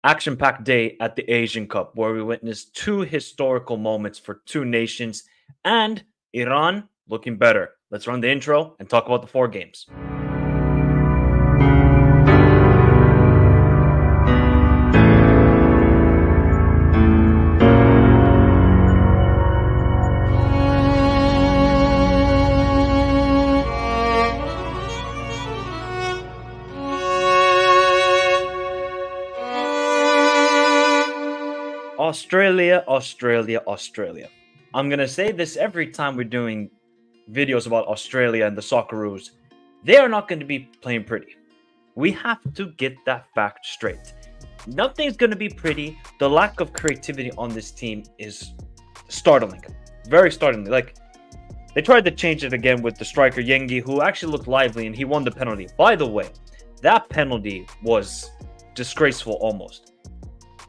Action-packed day at the Asian Cup where we witnessed two historical moments for two nations and Iran looking better. Let's run the intro and talk about the four games. Australia, Australia, Australia. I'm going to say this every time we're doing videos about Australia and the Socceroos. They are not going to be playing pretty. We have to get that fact straight. Nothing's going to be pretty. The lack of creativity on this team is startling. Very startling. Like, they tried to change it again with the striker Yengi, who actually looked lively, and he won the penalty. By the way, that penalty was disgraceful almost.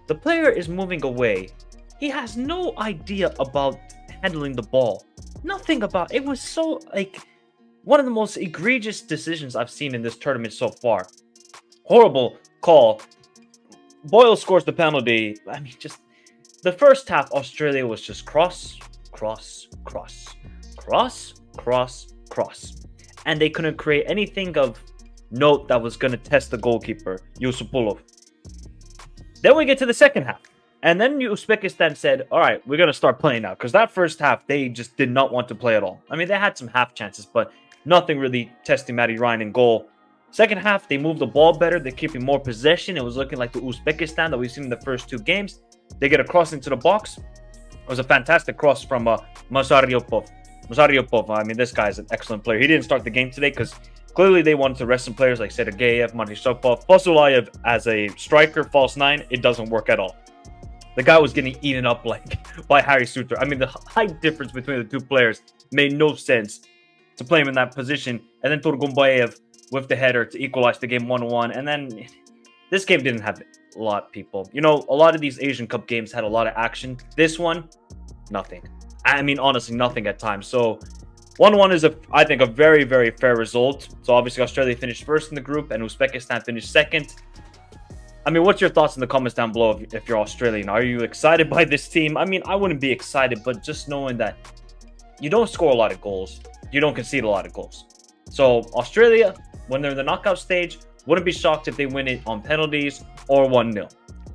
The player is moving away. He has no idea about handling the ball. Nothing about it. Was so, like, one of the most egregious decisions I've seen in this tournament so far. Horrible call. Boyle scores the penalty. I mean, just the first half, Australia was just cross, cross, cross, cross, cross, cross. And they couldn't create anything of note that was going to test the goalkeeper, Yusupulov. Then we get to the second half. And then Uzbekistan said, all right, we're going to start playing now. Because that first half, they just did not want to play at all. I mean, they had some half chances, but nothing really testing Matty Ryan in goal. Second half, they moved the ball better. They're keeping more possession. It was looking like the Uzbekistan that we've seen in the first two games. They get a cross into the box. It was a fantastic cross from Mazaryopov. I mean, this guy is an excellent player. He didn't start the game today because clearly they wanted to rest some players like Sergeyev, Matyshopov, Fasulayev as a striker, false nine. It doesn't work at all. The guy was getting eaten up like by Harry Suter. I mean, the height difference between the two players made no sense to play him in that position. And then Turgumbayev with the header to equalize the game 1-1. And then this game didn't have a lot, people. You know, a lot of these Asian Cup games had a lot of action. This one, nothing. I mean, honestly, nothing at times. So 1-1 is, I think, a very, very fair result. So obviously, Australia finished first in the group and Uzbekistan finished second. I mean, what's your thoughts in the comments down below if you're Australian? Are you excited by this team? I mean, I wouldn't be excited, but just knowing that you don't score a lot of goals, you don't concede a lot of goals. So Australia, when they're in the knockout stage, wouldn't be shocked if they win it on penalties or 1-0.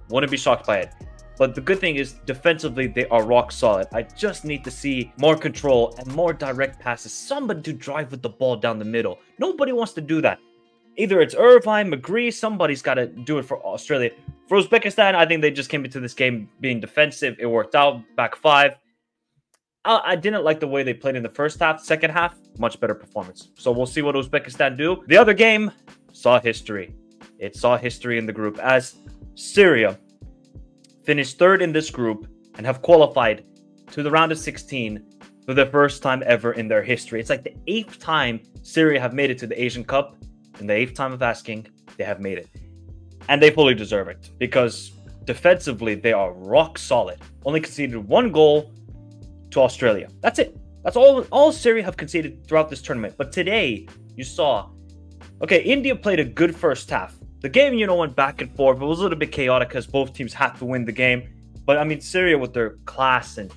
Wouldn't be shocked by it. But the good thing is, defensively, they are rock solid. I just need to see more control and more direct passes. Somebody to drive with the ball down the middle. Nobody wants to do that. Either it's Irvine, McGree, somebody's got to do it for Australia. For Uzbekistan, I think they just came into this game being defensive. It worked out, back five. I didn't like the way they played in the first half. Second half, much better performance. So we'll see what Uzbekistan do. The other game saw history. It saw history in the group as Syria finished third in this group and have qualified to the round of 16 for the first time ever in their history. It's like the 8th time Syria have made it to the Asian Cup, and the 8th time of asking, they have made it. And they fully deserve it because defensively, they are rock solid. Only conceded one goal to Australia. That's it. That's all Syria have conceded throughout this tournament. But today, you saw, okay, India played a good first half. The game, you know, went back and forth. It was a little bit chaotic because both teams had to win the game. But, I mean, Syria with their class and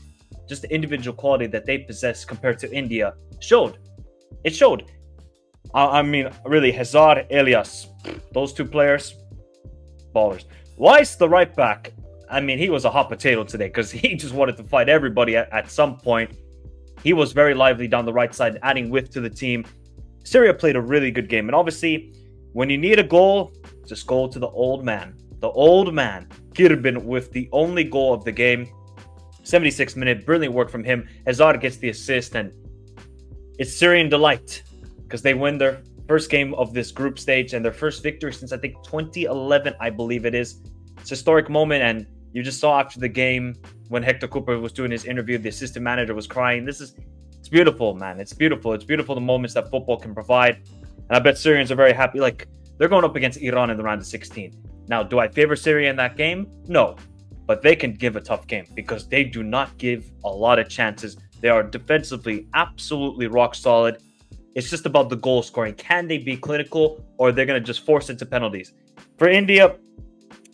just the individual quality that they possess compared to India showed. It showed. I mean, really, Hazard, Elias, those two players, ballers. Weiss, the right back, I mean, he was a hot potato today because he just wanted to fight everybody at some point. He was very lively down the right side, adding width to the team. Syria played a really good game. And obviously, when you need a goal, just go to the old man. The old man, Kirbin, with the only goal of the game. 76th minute, brilliant work from him. Hazard gets the assist, and it's Syrian delight because they win their first game of this group stage and their first victory since, I think, 2011, I believe it is. It's a historic moment, and you just saw after the game when Hector Cooper was doing his interview, the assistant manager was crying. It's beautiful, man. It's beautiful. It's beautiful, the moments that football can provide. And I bet Syrians are very happy. Like, they're going up against Iran in the round of 16. Now, do I favor Syria in that game? No. But they can give a tough game because they do not give a lot of chances. They are defensively absolutely rock solid. It's just about the goal scoring. Can they be clinical, or they're going to just force it to penalties? For India,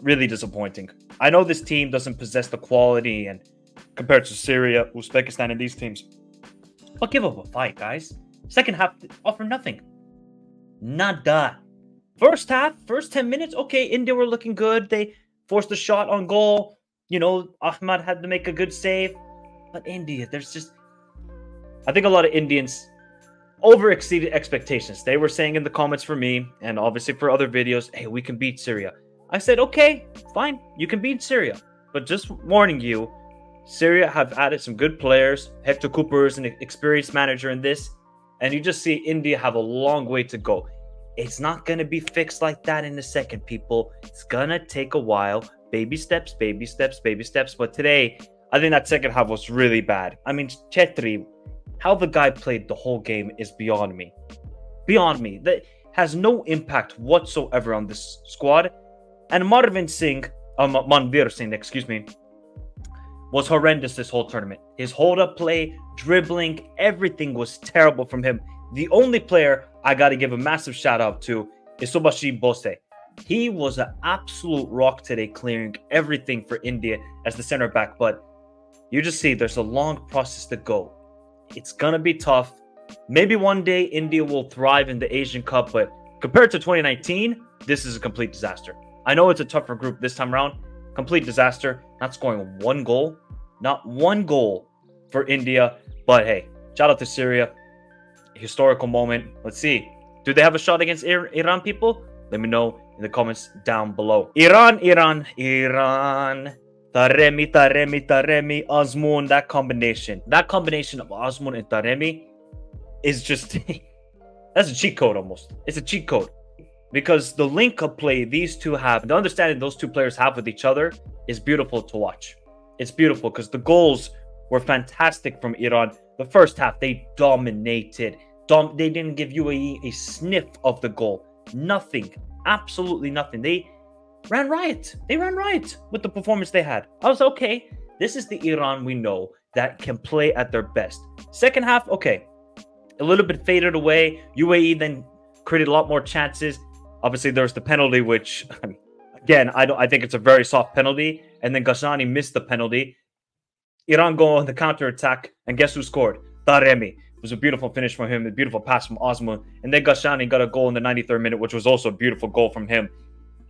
Really disappointing. I know this team doesn't possess the quality and compared to Syria, Uzbekistan, and these teams, but give up a fight, guys. Second half, offer nothing. Nada. First half, first 10 minutes, okay, India were looking good. They forced a shot on goal. You know, Ahmad had to make a good save. But India, there's just... I think a lot of Indians over-exceeded expectations. They were saying in the comments for me, and obviously for other videos, hey, we can beat Syria. I said, okay, fine, you can beat Syria. But just warning you, Syria have added some good players. Hector Cooper is an experienced manager in this. And you just see India have a long way to go. It's not going to be fixed like that in a second, people. It's going to take a while. Baby steps, baby steps, baby steps. But today, I think that second half was really bad. I mean, Chetri, how the guy played the whole game is beyond me. Beyond me. That has no impact whatsoever on this squad. And Manvir Singh, excuse me, was horrendous this whole tournament. His hold-up play, dribbling, everything was terrible from him. The only player I got to give a massive shout-out to is Subhashi Bose. He was an absolute rock today, clearing everything for India as the center back. But you just see there's a long process to go. It's going to be tough. Maybe one day India will thrive in the Asian Cup, but compared to 2019, this is a complete disaster. I know it's a tougher group this time around. Complete disaster. Not scoring one goal. Not one goal for India. But hey, shout out to Syria. Historical moment. Let's see. Do they have a shot against Iran, people? Let me know in the comments down below. Iran. Taremi, Azmoun, that combination. That combination of Azmoun and Taremi is just... that's a cheat code almost. It's a cheat code. Because the link-up play these two have, the understanding those two players have with each other is beautiful to watch. It's beautiful because the goals were fantastic from Iran. The first half, they dominated. They didn't give UAE a sniff of the goal. Nothing. Absolutely nothing. They ran riot. They ran riot with the performance they had. I was okay. This is the Iran we know that can play at their best. Second half, okay. A little bit faded away. UAE then created a lot more chances. Obviously, there's the penalty, which, again, I think it's a very soft penalty. And then Ghashani missed the penalty. Iran go on the counter-attack. And guess who scored? Taremi. It was a beautiful finish from him. A beautiful pass from Azmoun. And then Ghashani got a goal in the 93rd minute, which was also a beautiful goal from him.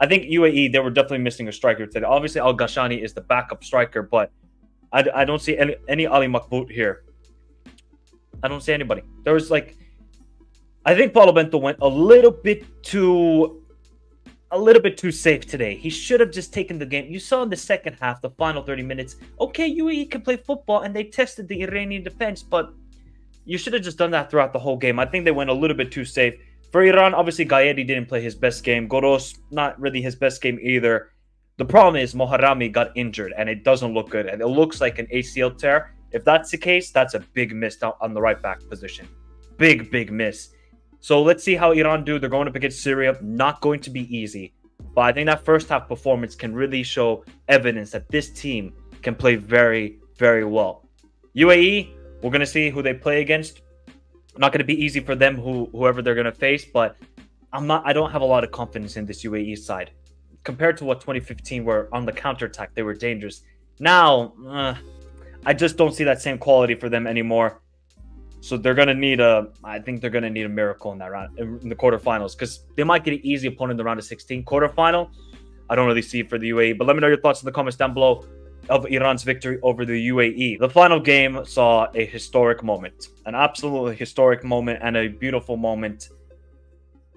I think UAE, they were definitely missing a striker today. Obviously, Al Ghashani is the backup striker, but I don't see any Ali Makbout here. I don't see anybody. There was like... I think Paulo Bento went a little bit too safe today. He should have just taken the game. You saw in the second half, the final 30 minutes, okay, UAE can play football, and they tested the Iranian defense, but you should have just done that throughout the whole game. I think they went a little bit too safe. For Iran, obviously, Gayedi didn't play his best game. Goros, not really his best game either. The problem is Moharami got injured, and it doesn't look good, and it looks like an ACL tear. If that's the case, that's a big miss on the right back position. Big miss. So let's see how Iran do. They're going up against Syria. Not going to be easy. But I think that first half performance can really show evidence that this team can play very, very well. UAE, we're going to see who they play against. Not going to be easy for them, whoever they're going to face. But I don't have a lot of confidence in this UAE side. Compared to what 2015 were on the counterattack, they were dangerous. Now, I just don't see that same quality for them anymore. So they're going to need I think they're going to need a miracle in that round, in the quarterfinals, because they might get an easy opponent in the round of 16. Quarterfinal, I don't really see it for the UAE, but let me know your thoughts in the comments down below of Iran's victory over the UAE. The final game saw a historic moment, an absolutely historic moment and a beautiful moment.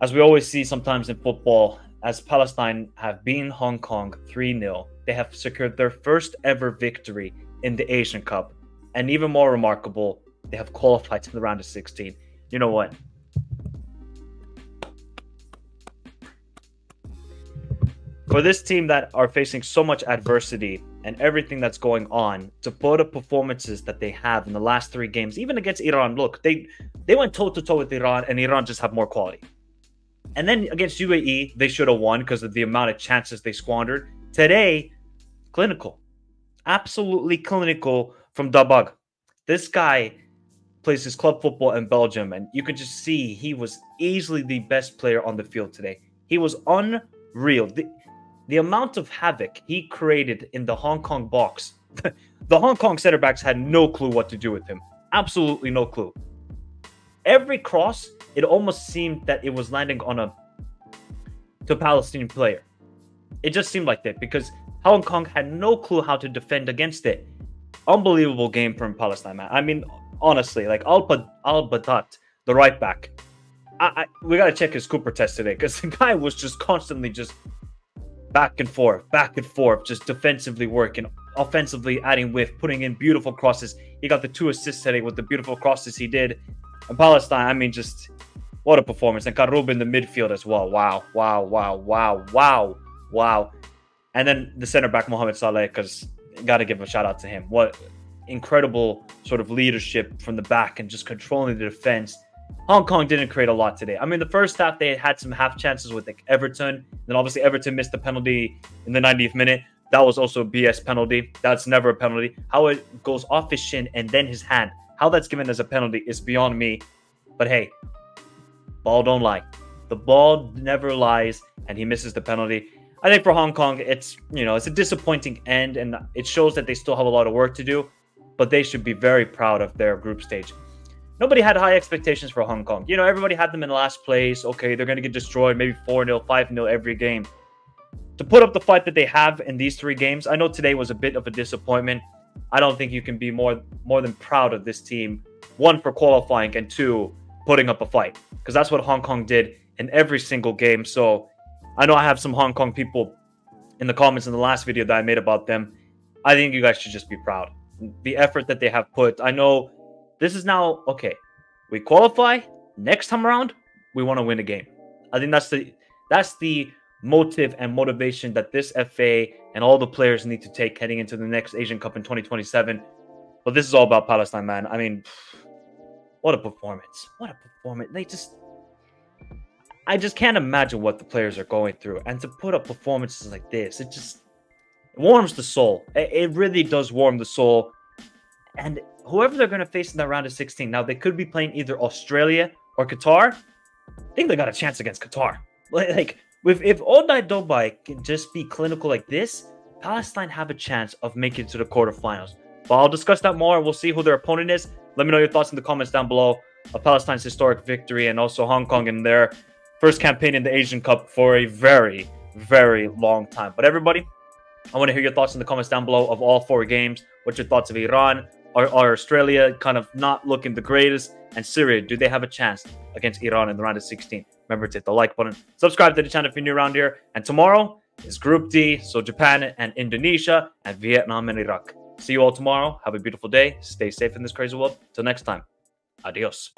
As we always see sometimes in football, as Palestine have beaten Hong Kong 3-0, they have secured their first ever victory in the Asian Cup. And even more remarkable, they have qualified to the round of 16. You know what? For this team that are facing so much adversity and everything that's going on, to put up performances that they have in the last 3 games, even against Iran, look, they went toe-to-toe with Iran, and Iran just have more quality. And then against UAE, they should have won because of the amount of chances they squandered. Today, clinical. Absolutely clinical from Dabag. This guy plays his club football in Belgium, and you can just see he was easily the best player on the field today. He was unreal. the amount of havoc he created in the Hong Kong box, the Hong Kong center backs had no clue what to do with him. Absolutely no clue. Every cross, it almost seemed that it was landing on a Palestinian player. It just seemed like that because Hong Kong had no clue how to defend against it. Unbelievable game from Palestine, man. I mean, honestly, like Al-Badat, the right back, we got to check his Cooper test today because the guy was just constantly just back and forth, just defensively working, offensively adding width, putting in beautiful crosses. He got the 2 assists today with the beautiful crosses he did. And Palestine, I mean, just what a performance. And Karub in the midfield as well. Wow, wow, wow, wow, wow, wow. And then the center back, Mohamed Saleh, because got to give a shout out to him. What incredible sort of leadership from the back and just controlling the defense. Hong Kong didn't create a lot today. I mean, the first half, they had some half chances with like Everton. Then obviously Everton missed the penalty in the 90th minute. That was also a BS penalty. That's never a penalty. How it goes off his shin and then his hand, how that's given as a penalty is beyond me. But hey, ball don't lie. The ball never lies, and he misses the penalty. I think for Hong Kong, it's, you know, it's a disappointing end, and it shows that they still have a lot of work to do, but they should be very proud of their group stage. Nobody had high expectations for Hong Kong. You know, everybody had them in last place. Okay, they're going to get destroyed, maybe 4-0, 5-0 every game. To put up the fight that they have in these 3 games, I know today was a bit of a disappointment. I don't think you can be more than proud of this team. 1, for qualifying, and 2, putting up a fight. Because that's what Hong Kong did in every single game. So I know I have some Hong Kong people in the comments in the last video that I made about them. I think you guys should just be proud. The effort that they have put. I know this is now, okay, we qualify. Next time around, we want to win a game. I think that's the motive and motivation that this FA and all the players need to take heading into the next Asian Cup in 2027. But this is all about Palestine, man. I mean, what a performance. What a performance. I just can't imagine what the players are going through. And to put up performances like this, it warms the soul. It really does warm the soul. And whoever they're going to face in that round of 16, now they could be playing either Australia or Qatar. I think they got a chance against Qatar. Like, if Odai Dobai can just be clinical like this, Palestine have a chance of making it to the quarterfinals. But I'll discuss that more. We'll see who their opponent is. Let me know your thoughts in the comments down below of Palestine's historic victory and also Hong Kong in their first campaign in the Asian Cup for a very, very long time. But everybody, I want to hear your thoughts in the comments down below of all 4 games. What's your thoughts of Iran? Are Australia kind of not looking the greatest? And Syria, do they have a chance against Iran in the round of 16? Remember to hit the like button. Subscribe to the channel if you're new around here. And tomorrow is Group D. So Japan and Indonesia and Vietnam and Iraq. See you all tomorrow. Have a beautiful day. Stay safe in this crazy world. Till next time. Adios.